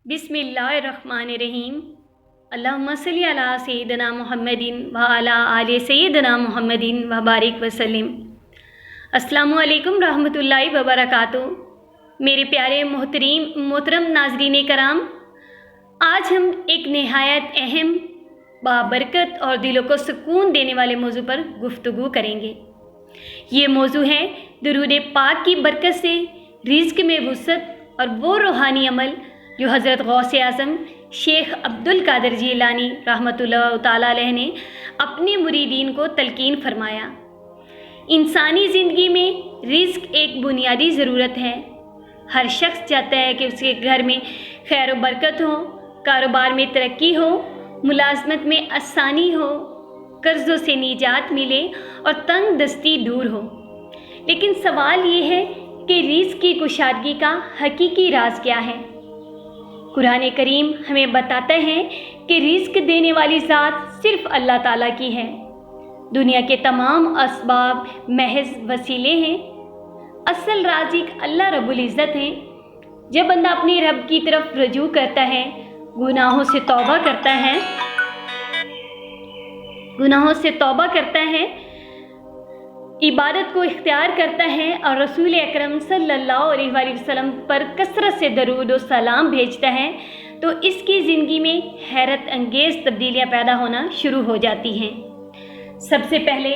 बिस्मिल्लाहिर्रहमानिर्रहीम। अल्लाहुम्मा सल्ली अला सय्यिदना मुहम्मदिन व अला आले सय्यिदना मुहम्मदिन व बारिक वसल्लिम। अस्सलामु अलैकुम रहमतुल्लाहि व बरकातुहू। मेरे प्यारे मोहतरम नाज़रीन कराम, आज हम एक नहायत अहम, बाबरकत और दिलों को सुकून देने वाले मौजू पर गुफ्तगू करेंगे। ये मौजू है दुरूद पाक की बरकत से रिज़्क में वुसअत और वो रूहानी अमल जो हज़रत गौसे आज़म शेख अब्दुल कादिर जिलानी रहमतुल्लाह ताला अलैह ने अपने मुरीदीन को तलकीन फरमाया। इंसानी ज़िंदगी में रिज़्क एक बुनियादी ज़रूरत है। हर शख्स चाहता है कि उसके घर में खैर व बरकत हो, कारोबार में तरक्की हो, मुलाजमत में आसानी हो, कर्ज़ों से निजात मिले और तंग दस्ती दूर हो। लेकिन सवाल ये है कि रिज़्क की कुशादगी का हकीकी राज क्या है? कुरान करीम हमें बताता है कि रिज़्क देने वाली ज़ात सिर्फ़ अल्लाह ताला की है। दुनिया के तमाम असबाब महज वसीले हैं। असल राज़िक अल्लाह रब्बुल इज़्ज़त हैं। जब बंदा अपने रब की तरफ रजू करता है, गुनाहों से तौबा करता है, इबादत को इख्तियार करता है और रसूल अकरम सल्लल्लाहु अलैहि वसल्लम पर कसरत से दरूद व सलाम भेजता है, तो इसकी ज़िंदगी में हैरत अंगेज़ तब्दीलियाँ पैदा होना शुरू हो जाती हैं। सबसे पहले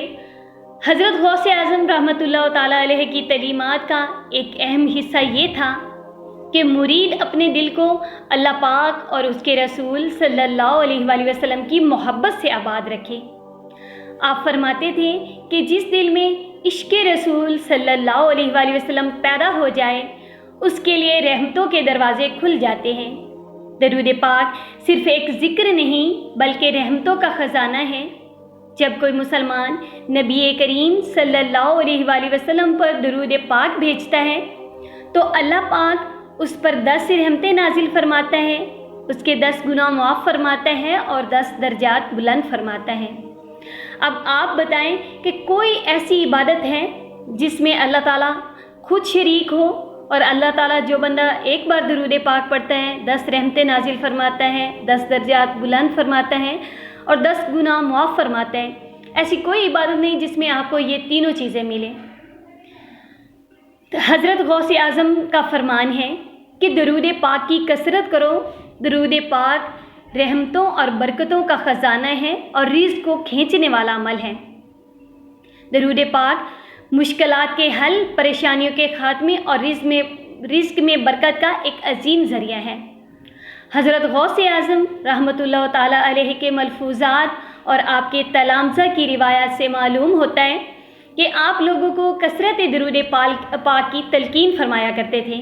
हज़रत गौसे आज़म रहमतुल्लाह ताला अलैह की तलीमात का एक अहम हिस्सा ये था कि मुरीद अपने दिल को अल्लाह पाक और उसके रसूल सल्लल्लाहु अलैहि वसल्लम की मोहब्बत से आबाद रखे। आप फरमाते थे कि जिस दिल में इश्क़ रसूल सल्लल्लाहु अलैहि वसल्लम पैदा हो जाए, उसके लिए रहमतों के दरवाज़े खुल जाते हैं। दरूद पाक सिर्फ़ एक ज़िक्र नहीं बल्कि रहमतों का ख़जाना है। जब कोई मुसलमान नबी करीम सल्लल्लाहु अलैहि वसल्लम पर दरूद पाक भेजता है तो अल्लाह पाक उस पर 10 रहमतें नाजिल फरमाता है, उसके 10 गुनाह माफ़ फरमाता है और 10 दर्जात बुलंद फरमाता है। अब आप बताएं कि कोई ऐसी इबादत है जिसमें अल्लाह ताला खुद शरीक हो और अल्लाह ताला जो बंदा एक बार दरूद पाक पढ़ता है 10 रहमतें नाजिल फरमाता है, 10 दर्जात बुलंद फरमाता है और 10 गुनाह माफ़ फरमाता है। ऐसी कोई इबादत नहीं जिसमें आपको ये तीनों चीज़ें मिलें। तो हज़रत गौसे आज़म का फरमान है कि दरूद पाक की कसरत करो। दरूद पाक रहमतों और बरकतों का ख़जाना है और रिज़्क को खींचने वाला अमल है। दरूद पाक मुश्किलात के हल, परेशानियों के ख़ात्मे और रिज़्क में बरकत का एक अजीम ज़रिया है। हज़रत गौसे आज़म रहमतुल्लाह ताला अलैह के मलफूज़ात और आपके तलामज़ा की रिवायत से मालूम होता है कि आप लोगों को कसरत दरूद पाक की तलकीन फरमाया करते थे,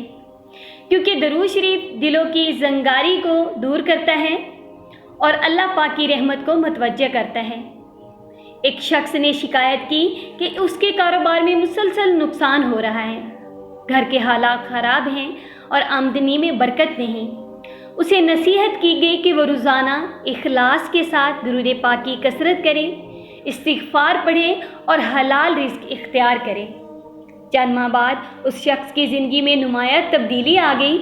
क्योंकि दरूद शरीफ दिलों की ज़ंगारी को दूर करता है और अल्लाह पाक की रहमत को मतवज्जा करता है। एक शख्स ने शिकायत की कि उसके कारोबार में मुसलसल नुकसान हो रहा है, घर के हालात ख़राब हैं और आमदनी में बरकत नहीं। उसे नसीहत की गई कि वो रोज़ाना इखलास के साथ दरूद पाक की कसरत करे, इस्तिग़फ़ार पढ़े और हलाल रिज़्क इख्तियार करे। चंद माह बाद उस शख्स की ज़िंदगी में नुमायाँ तब्दीली आ गई।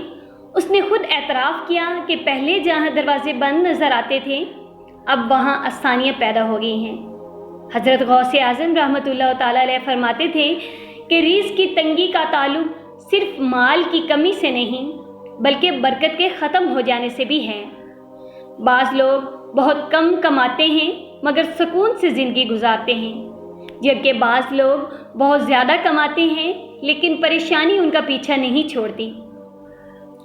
उसने खुद एतराफ़ किया कि पहले जहाँ दरवाज़े बंद नज़र आते थे, अब वहाँ आसानियाँ पैदा हो गई हैं। हज़रत गौसे आज़म रहमतुल्लाह ताला अलैह फरमाते थे कि रिज़्क की तंगी का ताल्लुक़ सिर्फ़ माल की कमी से नहीं बल्कि बरकत के ख़त्म हो जाने से भी है। बाज़ लोग बहुत कम कमाते हैं मगर सुकून से ज़िंदगी गुजारते हैं, जबकि बाज़ लोग बहुत ज़्यादा कमाते हैं लेकिन परेशानी उनका पीछा नहीं छोड़ती।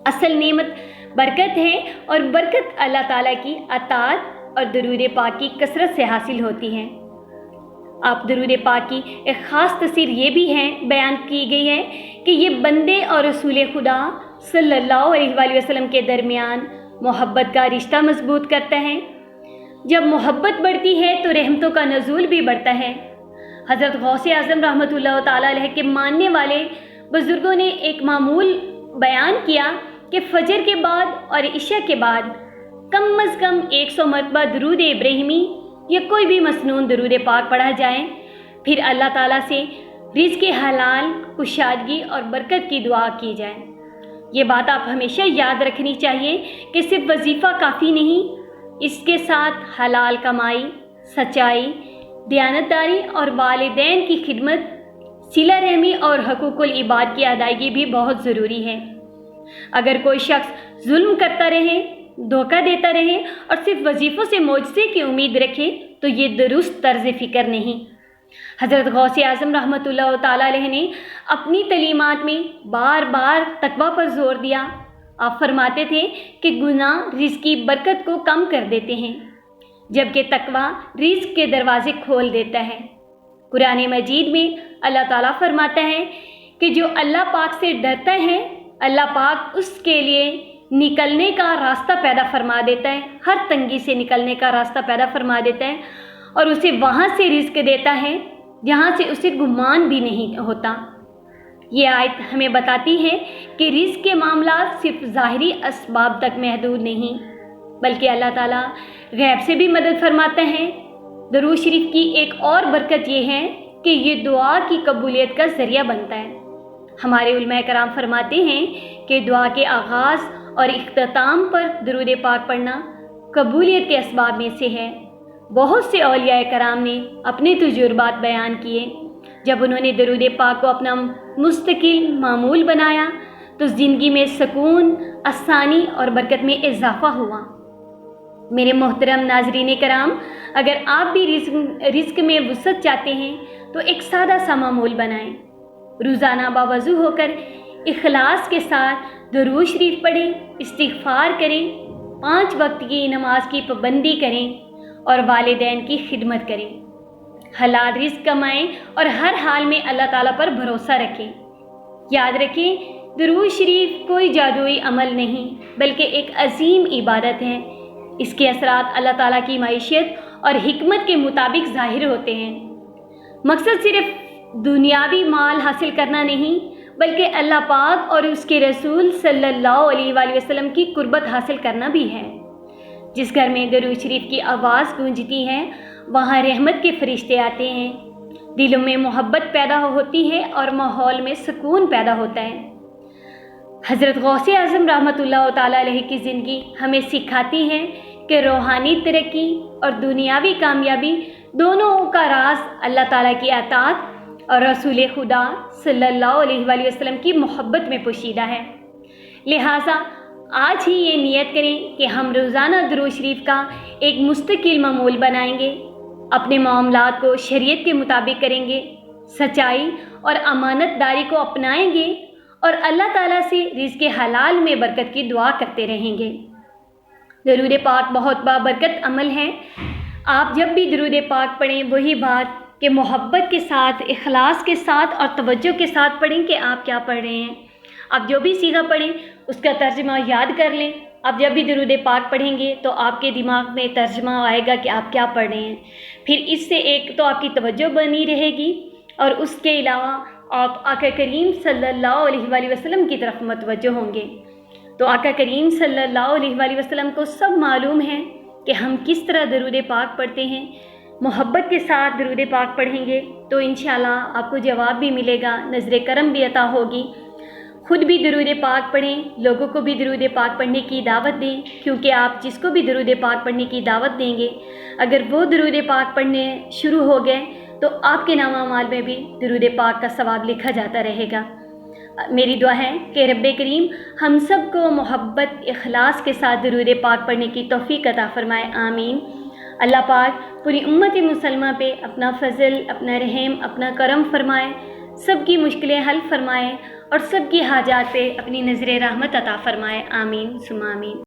असल नेमत बरकत है और बरकत अल्लाह ताला की अताअत और दरूद पाक की कसरत से हासिल होती है। आप दरूद पाक की एक ख़ास तस्वीर ये भी है बयान की गई है कि ये बंदे और रसूल खुदा सल्लल्लाहु अलैहि वसल्लम के दरमियान मोहब्बत का रिश्ता मजबूत करता है। जब मोहब्बत बढ़ती है तो रहमतों का नज़ूल भी बढ़ता है। हज़रत गौसे आज़म रहमतुल्लाह ताला अलैह के मानने वाले बुज़ुर्गों ने एक मामूल बयान किया कि फ़जर के बाद और इशा के बाद कम अज़ कम 100 मरतबा दरूद इब्राहिमी या कोई भी मसनून दरूद पाक पढ़ा जाए, फिर अल्लाह ताला से रिज़्क़ हलाल, कुशादगी और बरकत की दुआ की जाए। یہ بات آپ ہمیشہ یاد رکھنی چاہیے کہ صرف وظیفہ کافی نہیں، اس کے ساتھ حلال کمائی، سچائی، دیانتداری اور والدین کی خدمت، صلہ رحمی اور حقوق العباد کی ادائیگی بھی بہت ضروری ہے۔ اگر کوئی شخص ظلم کرتا رہے، دھوکہ دیتا رہے اور صرف وظیفوں سے معجزے کی امید رکھے تو یہ درست طرز فکر نہیں۔ حضرت غوث اعظم رحمۃ اللہ تعالیٰ علیہ نے اپنی تعلیمات میں بار بار تقویٰ پر زور دیا۔ آپ فرماتے تھے کہ گناہ رزق کی برکت کو کم کر دیتے ہیں، جبکہ تقویٰ رزق کے دروازے کھول دیتا ہے۔ قرآن مجید میں اللہ تعالیٰ فرماتا ہے کہ جو اللہ پاک سے ڈرتا ہے، اللہ پاک اس کے لیے نکلنے کا راستہ پیدا فرما دیتا ہے، ہر تنگی سے نکلنے کا راستہ پیدا فرما دیتا ہے اور اسے وہاں سے رزق دیتا ہے جہاں سے اسے گمان بھی نہیں ہوتا۔ یہ آیت ہمیں بتاتی ہے کہ رزق کے معاملات صرف ظاہری اسباب تک محدود نہیں، بلکہ اللہ تعالیٰ غیب سے بھی مدد فرماتا ہے۔ درود شریف کی ایک اور برکت یہ ہے کہ یہ دعا کی قبولیت کا ذریعہ بنتا ہے۔ ہمارے علماء کرام فرماتے ہیں کہ دعا کے آغاز اور اختتام پر درود پاک پڑھنا قبولیت کے اسباب میں سے ہے۔ بہت سے اولیاء کرام نے اپنے تجربات بیان کیے۔ جب انہوں نے درود پاک کو اپنا مستقل معمول بنایا تو زندگی میں سکون، آسانی اور برکت میں اضافہ ہوا۔ میرے محترم ناظرین کرام، اگر آپ بھی رزق میں وسعت چاہتے ہیں تو ایک سادہ سا معمول بنائیں۔ روزانہ باوضو ہو کر اخلاص کے ساتھ درود شریف پڑھیں، استغفار کریں، 5 وقت کی نماز کی پابندی کریں اور والدین کی خدمت کریں۔ حلال رزق کمائیں اور ہر حال میں اللہ تعالیٰ پر بھروسہ رکھیں۔ یاد رکھیں، درود شریف کوئی جادوئی عمل نہیں بلکہ ایک عظیم عبادت ہے۔ اس کے اثرات اللہ تعالیٰ کی معیشت اور حکمت کے مطابق ظاہر ہوتے ہیں۔ مقصد صرف دنیاوی مال حاصل کرنا نہیں بلکہ اللہ پاک اور اس کے رسول صلی اللہ علیہ وآلہ وسلم کی قربت حاصل کرنا بھی ہے۔ جس گھر میں درود شریف کی آواز گونجتی ہے وہاں رحمت کے فرشتے آتے ہیں، دلوں میں محبت پیدا ہوتی ہے اور ماحول میں سکون پیدا ہوتا ہے۔ حضرت غوث اعظم رحمۃ اللہ تعالیٰ علیہ کی زندگی ہمیں سکھاتی ہے کہ روحانی ترقی اور دنیاوی کامیابی دونوں کا راز اللہ تعالیٰ کی اطاعت اور رسول خدا صلی اللہ علیہ وآلہ وسلم کی محبت میں پوشیدہ ہے۔ لہٰذا آج ہی یہ نیت کریں کہ ہم روزانہ درود شریف کا ایک مستقل معمول بنائیں گے، اپنے معاملات کو شریعت کے مطابق کریں گے، سچائی اور امانت داری کو اپنائیں گے اور اللہ تعالیٰ سے رزق حلال میں برکت کی دعا کرتے رہیں گے۔ درود پاک بہت بابرکت عمل ہے۔ آپ جب بھی درود پاک پڑھیں وہی بات کہ محبت کے ساتھ، اخلاص کے ساتھ اور توجہ کے ساتھ پڑھیں کہ آپ کیا پڑھ رہے ہیں۔ آپ جو بھی صیغہ پڑھیں اس کا ترجمہ یاد کر لیں۔ آپ جب بھی درود پاک پڑھیں گے تو آپ کے دماغ میں ترجمہ آئے گا کہ آپ کیا پڑھ رہے ہیں۔ پھر اس سے ایک تو آپ کی توجہ بنی رہے گی اور اس کے علاوہ آپ آقا کریم صلی اللہ علیہ وآلہ وسلم کی طرف متوجہ ہوں گے۔ تو آقا کریم صلی اللہ علیہ وآلہ وسلم کو سب معلوم ہے کہ ہم کس طرح درود پاک پڑھتے ہیں۔ محبت کے ساتھ درود پاک پڑھیں گے تو انشاءاللہ آپ کو جواب بھی ملے گا، نظر کرم بھی عطا ہوگی۔ خود بھی درود پاک پڑھیں، لوگوں کو بھی درود پاک پڑھنے کی دعوت دیں، کیونکہ آپ جس کو بھی درود پاک پڑھنے کی دعوت دیں گے اگر وہ درود پاک پڑھنے شروع ہو گئے تو آپ کے نام اعمال میں بھی درود پاک کا ثواب لکھا جاتا رہے گا۔ میری دعا ہے کہ رب کریم ہم سب کو محبت، اخلاص کے ساتھ درود پاک پڑھنے کی توفیق عطا فرمائے، آمین۔ اللہ پاک پوری امت مسلمہ پہ اپنا فضل، اپنا رحم، اپنا کرم فرمائے، سب کی مشکلیں حل فرمائے اور سب کی حاجات پہ اپنی نظر رحمت عطا فرمائے، آمین ثم آمین۔